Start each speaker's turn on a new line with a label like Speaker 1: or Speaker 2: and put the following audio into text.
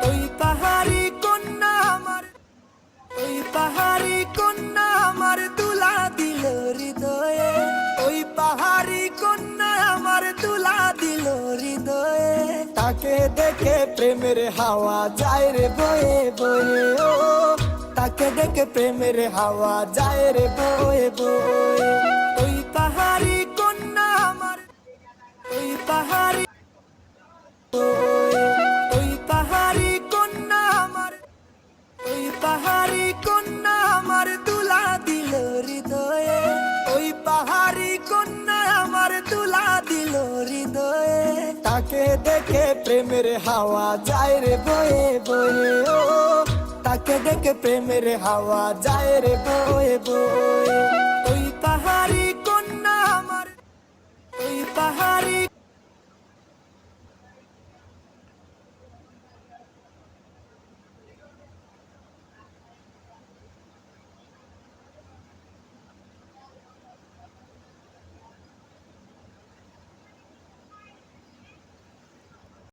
Speaker 1: ওই পাহাড়ি কন্যা আমার, ওই পাহাড়ি কন্যা আমার তুলা দিল হৃদয়ে, ওই পাহাড়ি কন্যা আমার তুলা দিল হৃদয়ে। তাকে দেখে প্রেমের হাওয়া যায় রে বয়ে বয়ে, ও তাকে দেখে প্রেমের হাওয়া যায় রে বয়ে বয়ে। ওই পাহাড়ি কন্যা আমার, ওই পাহাড়ি, ওই পাহাড়ি কন্যা আমার, ওই পাহাড়ি কন্যা আমার তুলা দিল হৃদয়ে, ওই পাহাড়ি কন্যা আমার তুলা দিল হৃদয়ে। তাকে দেখে প্রেমের হাওয়া যায় রে বয়ে বয়ে, ও তাকে দেখে প্রেমের হাওয়া যায় রে বয়ে বয়ে। ওই পাহাড়ি কন্যা আমার, ওই পাহাড়ি